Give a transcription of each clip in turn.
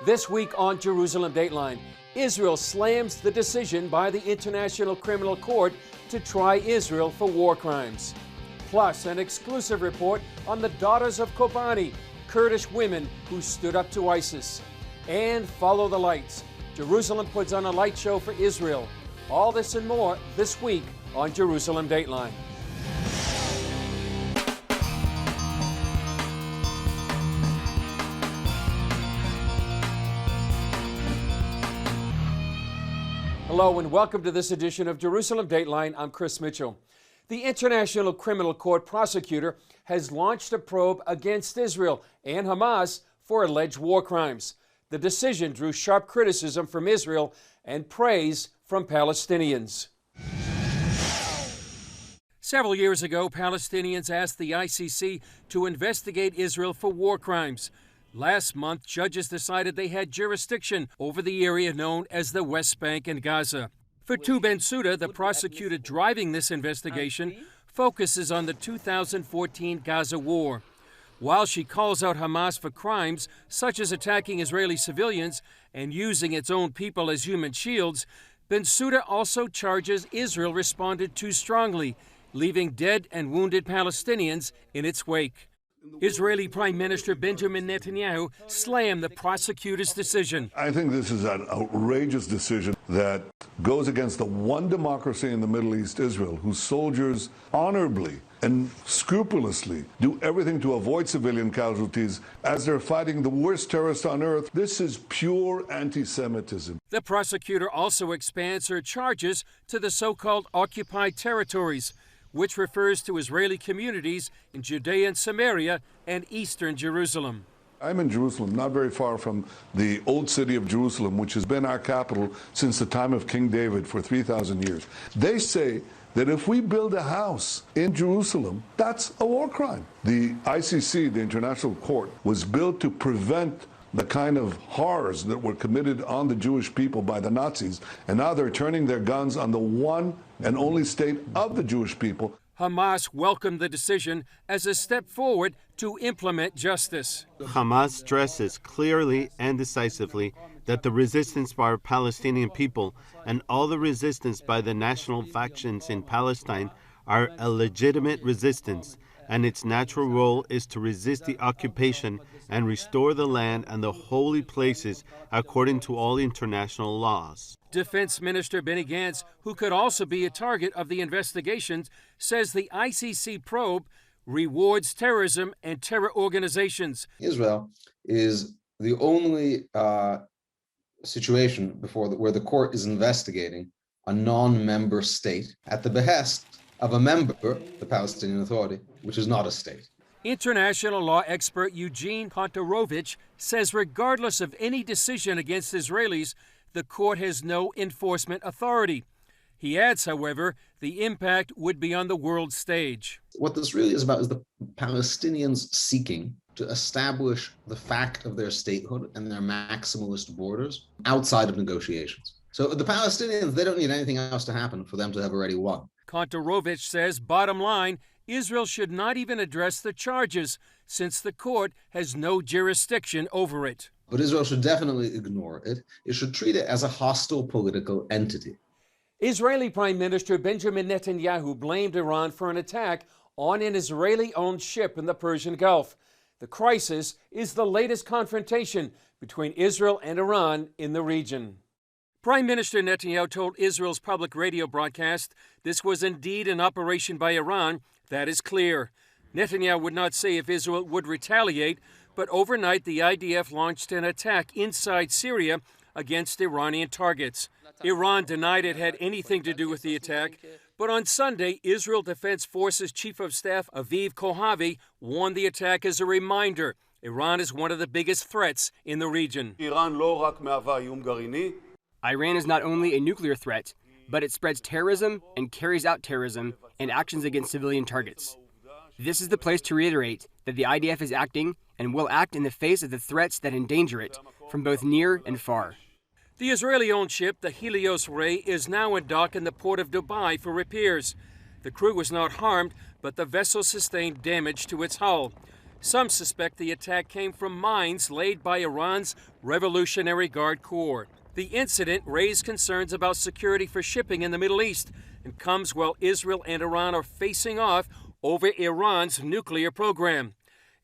This week on Jerusalem Dateline, Israel slams the decision by the International Criminal Court to try Israel for war crimes. Plus, an exclusive report on the daughters of Kobani, Kurdish women who stood up to ISIS. And follow the lights. Jerusalem puts on a light show for Israel. All this and more this week on Jerusalem Dateline. Hello and welcome to this edition of Jerusalem Dateline. I'm Chris Mitchell. The International Criminal Court prosecutor has launched a probe against Israel and Hamas for alleged war crimes. The decision drew sharp criticism from Israel and praise from Palestinians. Several years ago, Palestinians asked the ICC to investigate Israel for war crimes. Last month, judges decided they had jurisdiction over the area known as the West Bank and Gaza. Fatou Bensouda, the prosecutor driving this investigation, focuses on the 2014 Gaza war. While she calls out Hamas for crimes such as attacking Israeli civilians and using its own people as human shields, Bensouda also charges Israel responded too strongly, leaving dead and wounded Palestinians in its wake. Israeli Prime Minister Benjamin Netanyahu slammed the prosecutor's decision. I think this is an outrageous decision that goes against the one democracy in the Middle East, Israel, whose soldiers honorably and scrupulously do everything to avoid civilian casualties as they're fighting the worst terrorists on earth. This is pure anti-Semitism. The prosecutor also expands her charges to the so-called occupied territories, which refers to Israeli communities in Judea and Samaria and eastern Jerusalem. I'm in Jerusalem, not very far from the old city of Jerusalem, which has been our capital since the time of King David for 3,000 years. They say that if we build a house in Jerusalem, that's a war crime. The ICC, the International Court, was built to prevent the kind of horrors that were committed on the Jewish people by the Nazis, and now they're turning their guns on the one and only state of the Jewish people. Hamas welcomed the decision as a step forward to implement justice. Hamas stresses clearly and decisively that the resistance by our Palestinian people and all the resistance by the national factions in Palestine are a legitimate resistance, and its natural role is to resist the occupation and restore the land and the holy places according to all international laws. Defense Minister Benny Gantz, who could also be a target of the investigations, says the ICC probe rewards terrorism and terror organizations. Israel is the only situation where the court is investigating a non-member state at the behest of a member, the Palestinian Authority, which is not a state. International law expert Eugene Kontorovich says regardless of any decision against Israelis, the court has no enforcement authority. He adds, however, the impact would be on the world stage. What this really is about is the Palestinians seeking to establish the fact of their statehood and their maximalist borders outside of negotiations. So the Palestinians, they don't need anything else to happen for them to have already won. Kontorovich says, bottom line, Israel should not even address the charges since the court has no jurisdiction over it. But Israel should definitely ignore it. It should treat it as a hostile political entity. Israeli Prime Minister Benjamin Netanyahu blamed Iran for an attack on an Israeli-owned ship in the Persian Gulf. The crisis is the latest confrontation between Israel and Iran in the region. Prime Minister Netanyahu told Israel's public radio broadcast this was indeed an operation by Iran. That is clear. Netanyahu would not say if Israel would retaliate, but overnight the IDF launched an attack inside Syria against Iranian targets. Iran denied it had anything to do with the attack, but on Sunday, Israel Defense Forces Chief of Staff Aviv Kohavi warned the attack as a reminder Iran is one of the biggest threats in the region. Iran is not only a nuclear threat, but it spreads terrorism and carries out terrorism and actions against civilian targets. This is the place to reiterate that the IDF is acting and will act in the face of the threats that endanger it from both near and far. The Israeli-owned ship, the Helios Ray, is now in dock in the port of Dubai for repairs. The crew was not harmed, but the vessel sustained damage to its hull. Some suspect the attack came from mines laid by Iran's Revolutionary Guard Corps. The incident raised concerns about security for shipping in the Middle East and comes while Israel and Iran are facing off over Iran's nuclear program.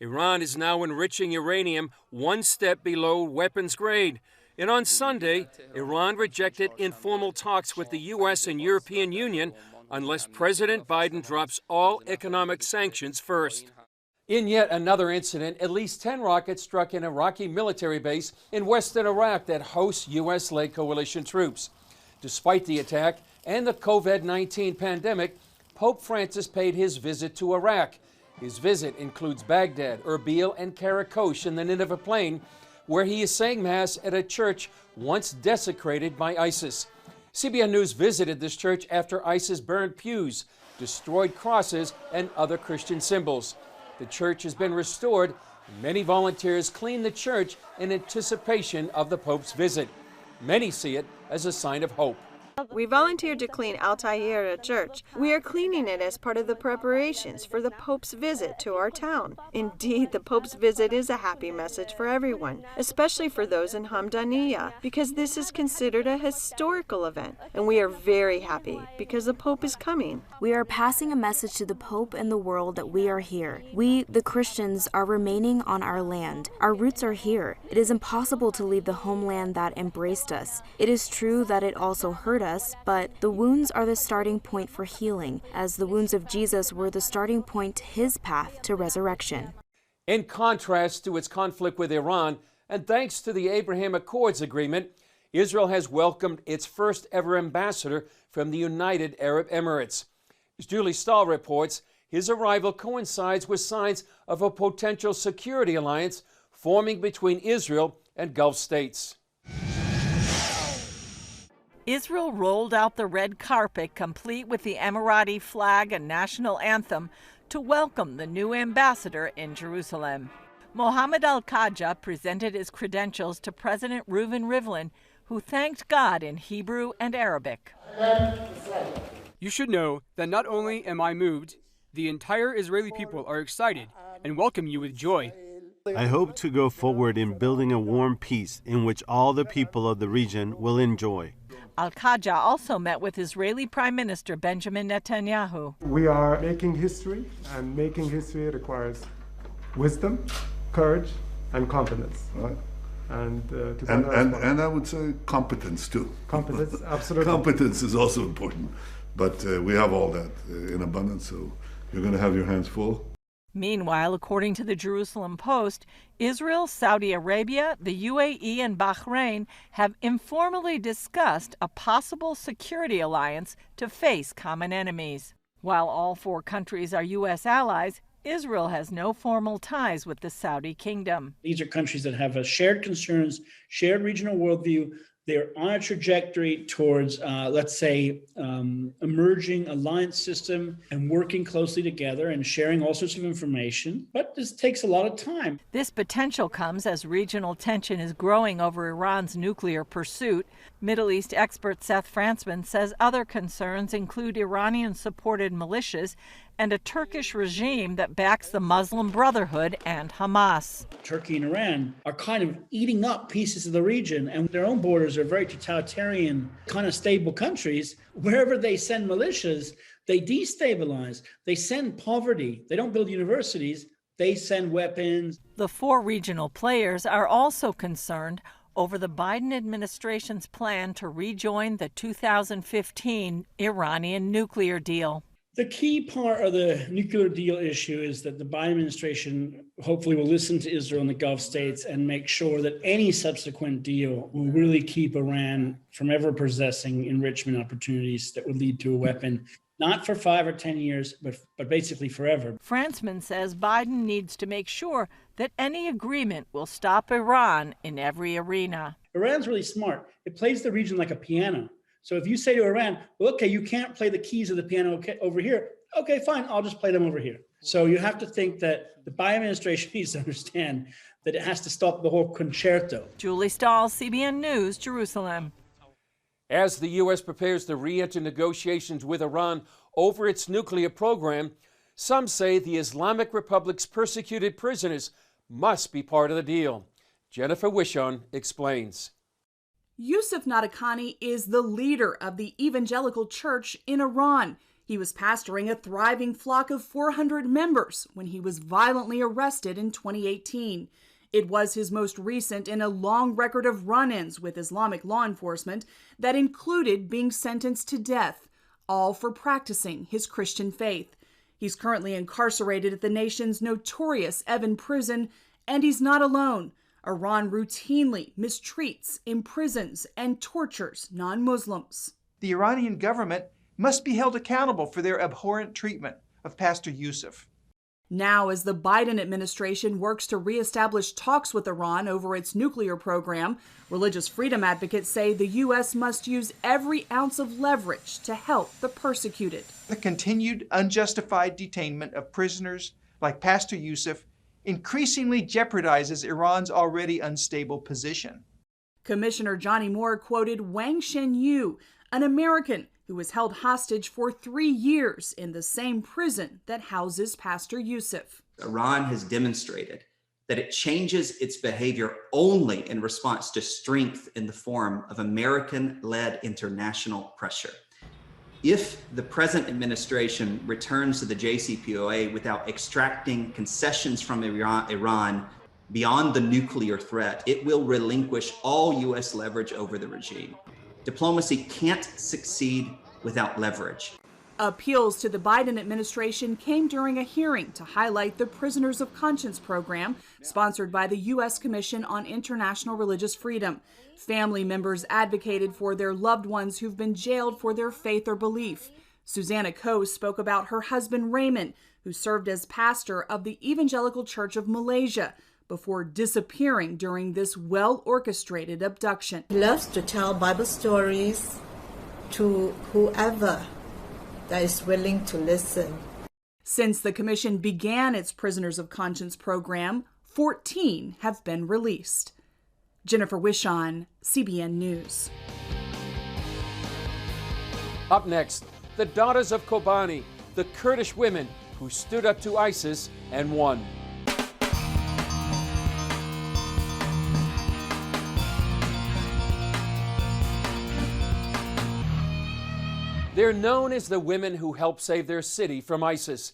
Iran is now enriching uranium one step below weapons grade. And on Sunday, Iran rejected informal talks with the U.S. and European Union unless President Biden drops all economic sanctions first. In yet another incident, at least 10 rockets struck an Iraqi military base in western Iraq that hosts U.S.-led coalition troops. Despite the attack and the COVID-19 pandemic, Pope Francis paid his visit to Iraq. His visit includes Baghdad, Erbil, and Karakosh in the Nineveh Plain, where he is saying Mass at a church once desecrated by ISIS. CBN News visited this church after ISIS burned pews, destroyed crosses, and other Christian symbols. The church has been restored. Many volunteers clean the church in anticipation of the Pope's visit. Many see it as a sign of hope. We volunteered to clean Al-Tahira Church. We are cleaning it as part of the preparations for the Pope's visit to our town. Indeed, the Pope's visit is a happy message for everyone, especially for those in Hamdaniya, because this is considered a historical event, and we are very happy because the Pope is coming. We are passing a message to the Pope and the world that we are here. We, the Christians, are remaining on our land. Our roots are here. It is impossible to leave the homeland that embraced us. It is true that it also hurt us, but the wounds are the starting point for healing, as the wounds of Jesus were the starting point to his path to resurrection. In contrast to its conflict with Iran, and thanks to the Abraham Accords agreement, Israel has welcomed its first ever ambassador from the United Arab Emirates. As Julie Stahl reports, his arrival coincides with signs of a potential security alliance forming between Israel and Gulf states. Israel rolled out the red carpet, complete with the Emirati flag and national anthem, to welcome the new ambassador in Jerusalem. Mohammed Al-Khaja presented his credentials to President Reuven Rivlin, who thanked God in Hebrew and Arabic. You should know that not only am I moved, the entire Israeli people are excited and welcome you with joy. I hope to go forward in building a warm peace in which all the people of the region will enjoy. Al-Khaja also met with Israeli Prime Minister Benjamin Netanyahu. We are making history, and making history requires wisdom, courage, and confidence. Right. And I would say competence too. Competence, absolutely. Competence is also important, but we have all that in abundance, so you're going to have your hands full. Meanwhile, according to the Jerusalem Post, Israel, Saudi Arabia, the UAE, and Bahrain have informally discussed a possible security alliance to face common enemies. While all four countries are U.S. allies, Israel has no formal ties with the Saudi kingdom. These are countries that have shared concerns, shared regional worldview. They're on a trajectory towards, emerging alliance system and working closely together and sharing all sorts of information. But this takes a lot of time. This potential comes as regional tension is growing over Iran's nuclear pursuit. Middle East expert Seth Frantzman says other concerns include Iranian-supported militias and a Turkish regime that backs the Muslim Brotherhood and Hamas. Turkey and Iran are kind of eating up pieces of the region, and their own borders are very totalitarian, kind of stable countries. Wherever they send militias, they destabilize. They send poverty. They don't build universities. They send weapons. The four regional players are also concerned over the Biden administration's plan to rejoin the 2015 Iranian nuclear deal. The key part of the nuclear deal issue is that the Biden administration hopefully will listen to Israel and the Gulf states and make sure that any subsequent deal will really keep Iran from ever possessing enrichment opportunities that would lead to a weapon, not for 5 or 10 years, but basically forever. Frantzman says Biden needs to make sure that any agreement will stop Iran in every arena. Iran's really smart. It plays the region like a piano. So if you say to Iran, well, okay, you can't play the keys of the piano over here. Okay, fine, I'll just play them over here. So you have to think that the Biden administration needs to understand that it has to stop the whole concerto. Julie Stahl, CBN News, Jerusalem. As the U.S. prepares to re-enter negotiations with Iran over its nuclear program, Some say the Islamic Republic's persecuted prisoners must be part of the deal. Jennifer Wishon explains. Yusuf Nadakani is the leader of the evangelical church in Iran. He was pastoring a thriving flock of 400 members when he was violently arrested in 2018. It was his most recent in a long record of run-ins with Islamic law enforcement that included being sentenced to death, all for practicing his Christian faith. He's currently incarcerated at the nation's notorious Evin prison, and he's not alone. Iran routinely mistreats, imprisons, and tortures non-Muslims. The Iranian government must be held accountable for their abhorrent treatment of Pastor Yusuf. Now, as the Biden administration works to reestablish talks with Iran over its nuclear program, religious freedom advocates say the U.S. must use every ounce of leverage to help the persecuted. The continued unjustified detainment of prisoners like Pastor Yusuf increasingly jeopardizes Iran's already unstable position. Commissioner Johnny Moore quoted Wang Shenyu, an American who was held hostage for 3 years in the same prison that houses Pastor Yusuf. Iran has demonstrated that it changes its behavior only in response to strength in the form of American-led international pressure. If the present administration returns to the JCPOA without extracting concessions from Iran beyond the nuclear threat, it will relinquish all U.S. leverage over the regime. Diplomacy can't succeed without leverage. Appeals to the Biden administration came during a hearing to highlight the Prisoners of Conscience program sponsored by the U.S. Commission on International Religious Freedom. Family members advocated for their loved ones who've been jailed for their faith or belief. Susanna Coe spoke about her husband Raymond, who served as pastor of the Evangelical Church of Malaysia before disappearing during this well-orchestrated abduction. He loves to tell Bible stories to whoever that is willing to listen. Since the commission began its Prisoners of Conscience program, 14 have been released. Jennifer Wishon, CBN News. Up next, the daughters of Kobani, the Kurdish women who stood up to ISIS and won. They're known as the women who helped save their city from ISIS.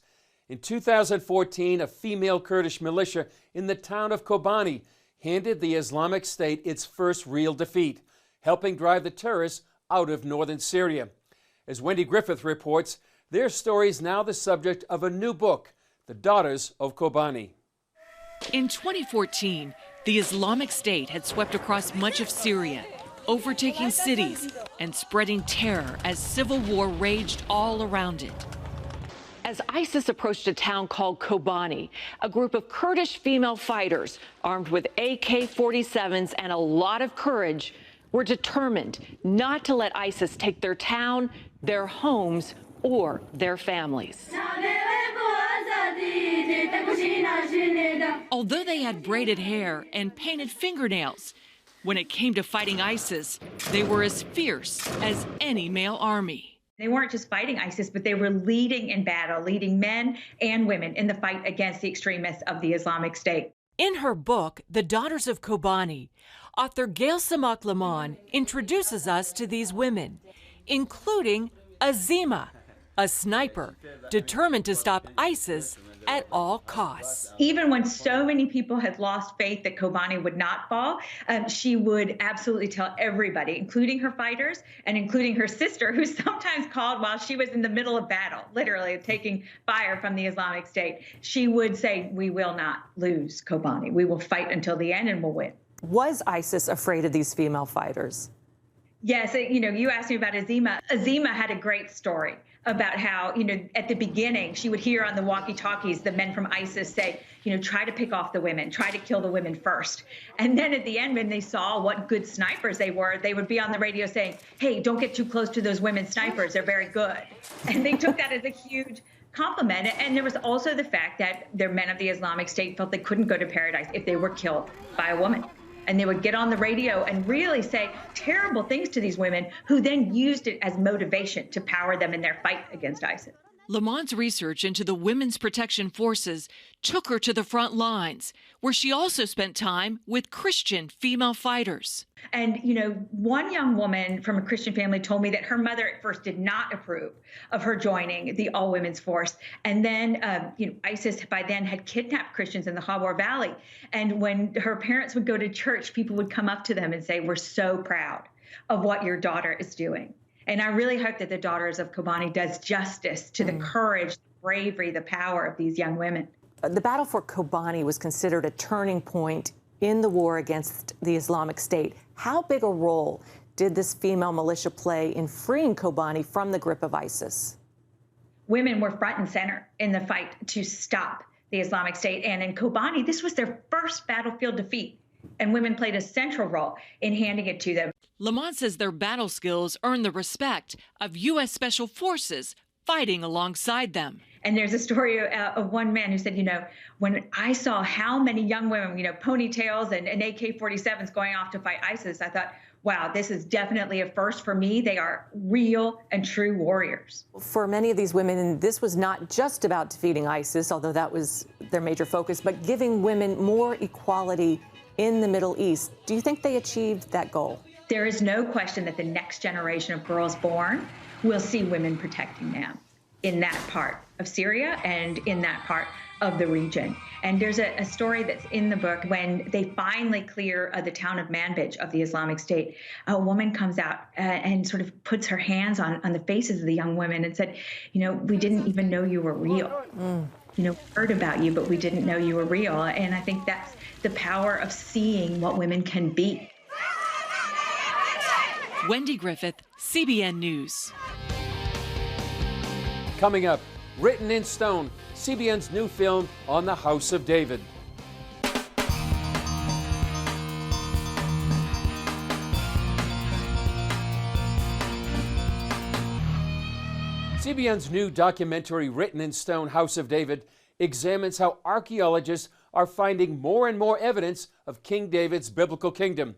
In 2014, a female Kurdish militia in the town of Kobani handed the Islamic State its first real defeat, helping drive the terrorists out of northern Syria. As Wendy Griffith reports, their story is now the subject of a new book, The Daughters of Kobani. In 2014, the Islamic State had swept across much of Syria, overtaking cities and spreading terror as civil war raged all around it. As ISIS approached a town called Kobani, a group of Kurdish female fighters armed with AK-47s and a lot of courage were determined not to let ISIS take their town, their homes, or their families. Although they had braided hair and painted fingernails, when it came to fighting ISIS, they were as fierce as any male army. They weren't just fighting ISIS, but they were leading in battle, leading men and women in the fight against the extremists of the Islamic State. In her book, The Daughters of Kobani, author Gail Samak Lamon introduces us to these women, including Azima, a sniper determined to stop ISIS at all costs. Even when so many people had lost faith that Kobani would not fall, she would absolutely tell everybody, including her fighters and including her sister, who sometimes called while she was in the middle of battle, literally taking fire from the Islamic State. She would say, "We will not lose Kobani. We will fight until the end and we'll win." Was ISIS afraid of these female fighters? Yes, you asked me about Azima. Azima had a great story about how, at the beginning, she would hear on the walkie-talkies the men from ISIS say, try to pick off the women, try to kill the women first. And then at the end, when they saw what good snipers they were, they would be on the radio saying, hey, don't get too close to those women snipers. They're very good. And they took that as a huge compliment. And there was also the fact that their men of the Islamic State felt they couldn't go to paradise if they were killed by a woman. And they would get on the radio and really say terrible things to these women, who then used it as motivation to power them in their fight against ISIS. Lamont's research into the Women's Protection Forces took her to the front lines, where she also spent time with Christian female fighters. And, one young woman from a Christian family told me that her mother at first did not approve of her joining the all-women's force. And then, ISIS by then had kidnapped Christians in the Hawar Valley. And when her parents would go to church, people would come up to them and say, "We're so proud of what your daughter is doing." And I really hope that the Daughters of Kobani does justice to the courage, the bravery, the power of these young women. The battle for Kobani was considered a turning point in the war against the Islamic State. How big a role did this female militia play in freeing Kobani from the grip of ISIS? Women were front and center in the fight to stop the Islamic State. And in Kobani, this was their first battlefield defeat. And women played a central role in handing it to them. Lamont says their battle skills earned the respect of U.S. Special Forces fighting alongside them. And there's a story of one man who said, when I saw how many young women, ponytails and AK-47s going off to fight ISIS, I thought, wow, this is definitely a first for me. They are real and true warriors. For many of these women, this was not just about defeating ISIS, although that was their major focus, but giving women more equality in the Middle East. Do you think they achieved that goal? There is no question that the next generation of girls born will see women protecting them in that part of Syria and in that part of the region. And there's a story that's in the book when they finally clear the town of Manbij of the Islamic State. A woman comes out and sort of puts her hands on the faces of the young women and said, we didn't even know you were real. Heard about you, but we didn't know you were real. And I think that's the power of seeing what women can be. Wendy Griffith, CBN News. Coming up, Written in Stone, CBN's new film on the House of David. CBN's new documentary, Written in Stone, House of David, examines how archaeologists are finding more and more evidence of King David's biblical kingdom.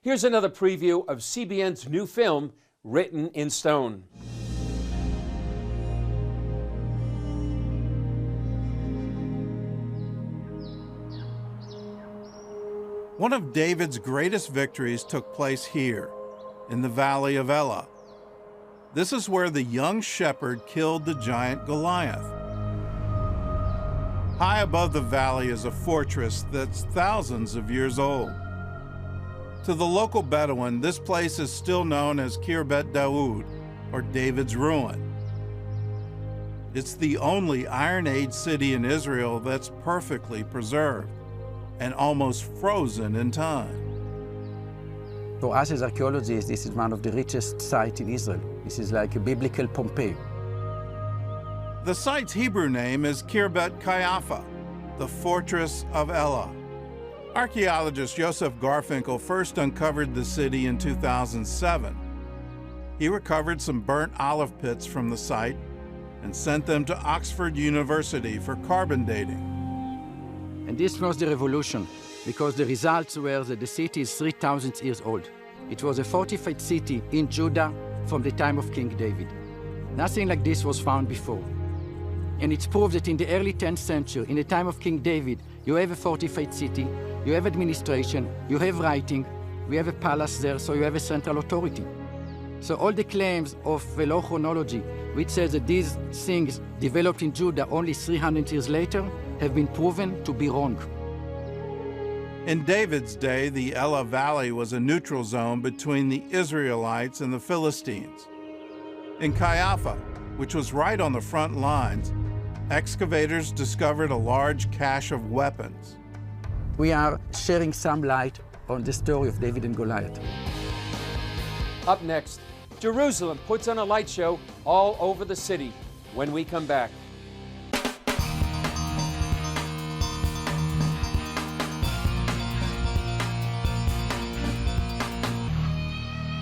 Here's another preview of CBN's new film, Written in Stone. One of David's greatest victories took place here, in the Valley of Elah. This is where the young shepherd killed the giant Goliath. High above the valley is a fortress that's thousands of years old. To the local Bedouin, this place is still known as Kirbet Daoud, or David's Ruin. It's the only Iron Age city in Israel that's perfectly preserved and almost frozen in time. For us as archaeologists, this is one of the richest sites in Israel. This is like a biblical Pompeii. The site's Hebrew name is Kirbet Kaiafa, the Fortress of Elah. Archaeologist Joseph Garfinkel first uncovered the city in 2007. He recovered some burnt olive pits from the site and sent them to Oxford University for carbon dating. And this was the revolution, because the results were that the city is 3,000 years old. It was a fortified city in Judah from the time of King David. Nothing like this was found before. And it's proved that in the early 10th century, in the time of King David, you have a fortified city, you have administration, you have writing, we have a palace there, so you have a central authority. So all the claims of the law chronology, which says that these things developed in Judah only 300 years later, have been proven to be wrong. In David's day, the Elah Valley was a neutral zone between the Israelites and the Philistines. In Kaiafa, which was right on the front lines, excavators discovered a large cache of weapons. We are sharing some light on the story of David and Goliath. Up next, Jerusalem puts on a light show all over the city when we come back.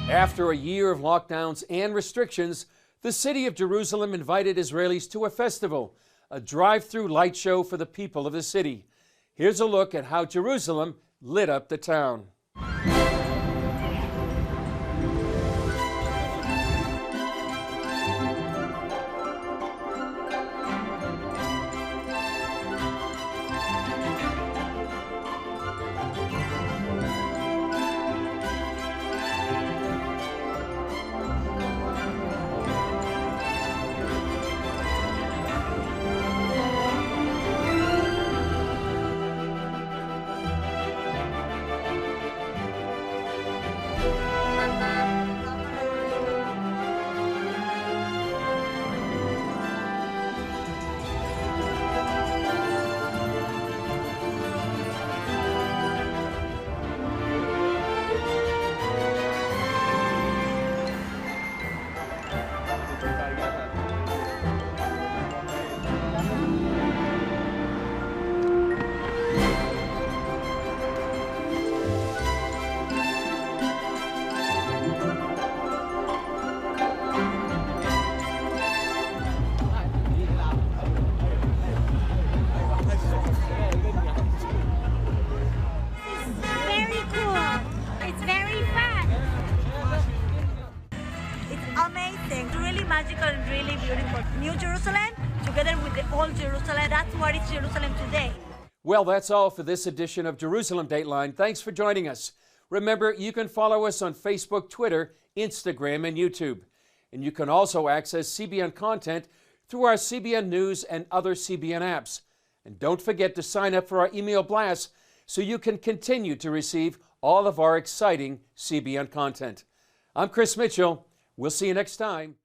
After a year of lockdowns and restrictions, the city of Jerusalem invited Israelis to a festival, a drive-through light show for the people of the city. Here's a look at how Jerusalem lit up the town. magical and really beautiful. New Jerusalem together with the old Jerusalem. That's what is Jerusalem today. Well, that's all for this edition of Jerusalem Dateline. Thanks for joining us. Remember, you can follow us on Facebook, Twitter, Instagram, and YouTube. And you can also access CBN content through our CBN News and other CBN apps. And don't forget to sign up for our email blasts so you can continue to receive all of our exciting CBN content. I'm Chris Mitchell. We'll see you next time.